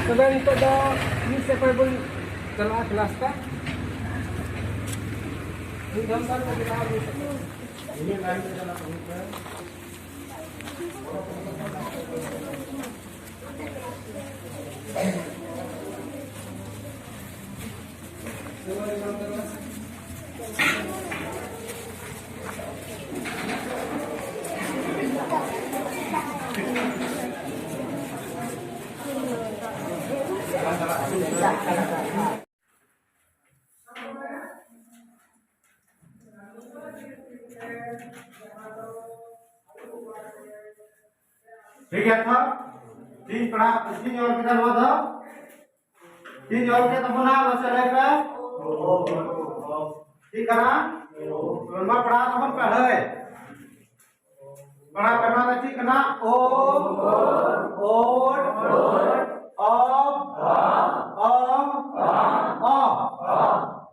Sebenarnya untuk ini separable kelas kan? Ini gambar lagi tahu ini lain dalam komputer. ठीक है था तीन पढ़ा तीन और कितना हुआ था तीन और के तो बना मसले पे ठीक है ना मैं पढ़ा तो हम पढ़े पढ़ा करना था ठीक है ना ओ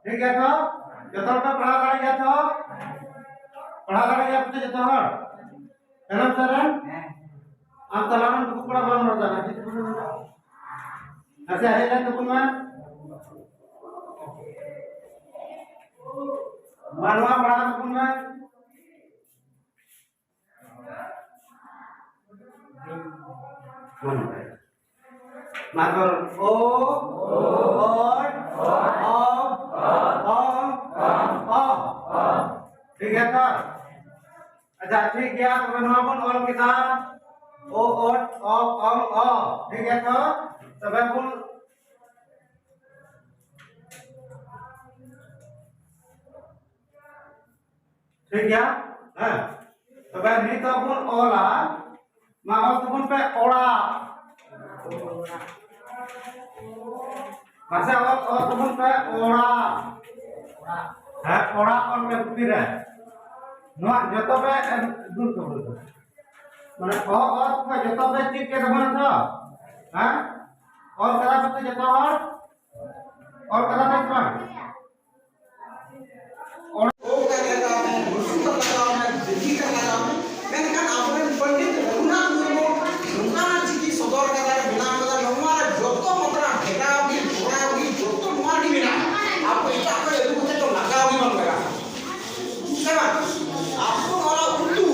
ठीक है था जब तक पढ़ा गया था जब है ना सर आप तलान बुक पढ़ा बंद हो जाना ऐसे है ना तो मैं मानवा पढ़ा तो मैं मानवर ओ ठीक है सर अच्छा ठीक है तो बनवा और के साथ ओ ठीक है तो सब अपन ठीक है हां सब नहीं तो अपन ओला माओ तो अपन पे ओड़ा भाषा और तो अपन पे ओड़ा है ओड़ा और में फिर है नोआ जतो पे दूर कर दो माने और पे जतो पे ठीक के रमन था हां और करा पे जतो और करा पे कौन और ओ का कहता है मुर्शिद लगा है दिल्ली का लगा है मैंने कहा आपने पंडित रघुनाथ मुर्मू रघुनाथ जी की सदर का है बिना का हमारा जतो मतरा ठेका भी थोड़ा भी जतो मार की बिना आपको इतना कर ये मुझे तो लगा भी मन लगा सेवा आपको और उल्लू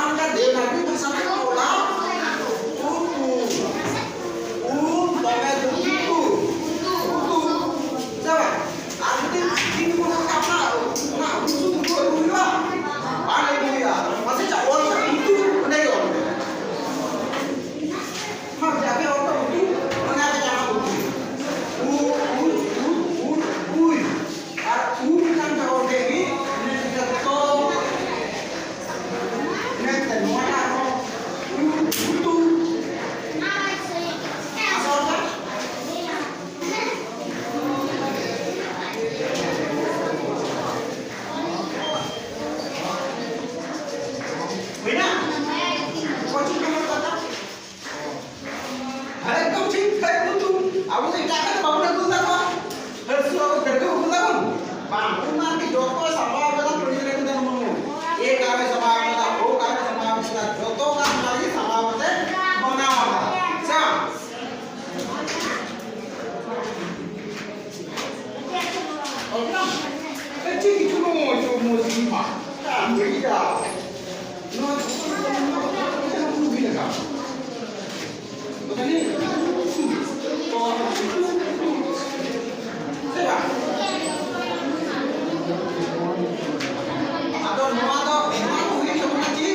आंका देवनागरी भाषा में बोला तमे kayak gitu. Aku tidak akan bangun aku sama. Harus suruh kerja aku bangun. Bangun nanti joto sama kita presiden kita ngomong. Ini kami sama kita, oh kami sama kita. Joto kan lagi sama kita. Mana mana. Siap. Oke. Kecil cuma cuma lima. Tak beda. No, aku bilang kan. Begini. Siapa? Atau nama ini sebenarnya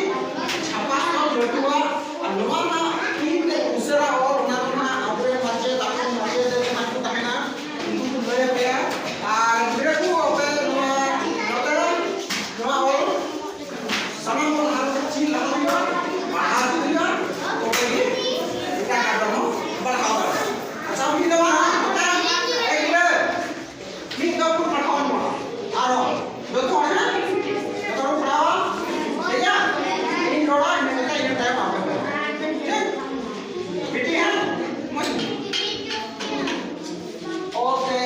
siapa yang berdua? Nama ini usaha orang nama apa yang macam dari macam mana? Itu berapa ya? Berapa apa nama orang? Sama orang harus kecil lagi ya, mahal juga. Oke, kita ada no, berapa? Asal kita mana? Ini kau pun berapa orang? Aro, betul kan? Betul berapa? Ya, ini orang ini kita ini time apa? Betul kan? Oke,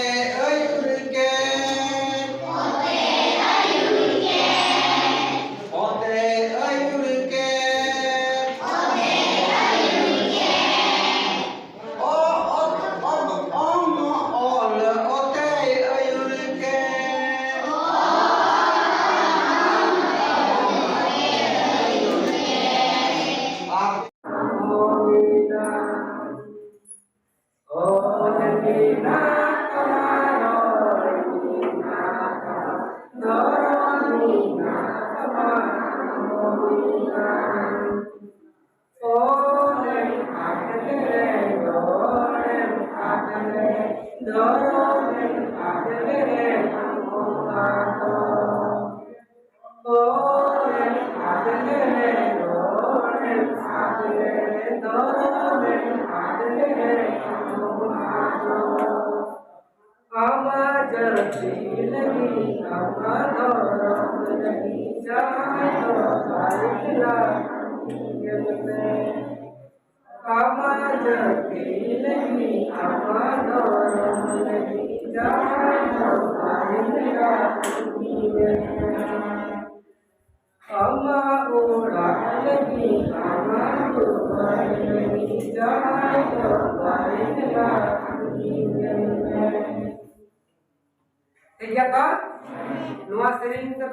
Kegiatan luas sering kita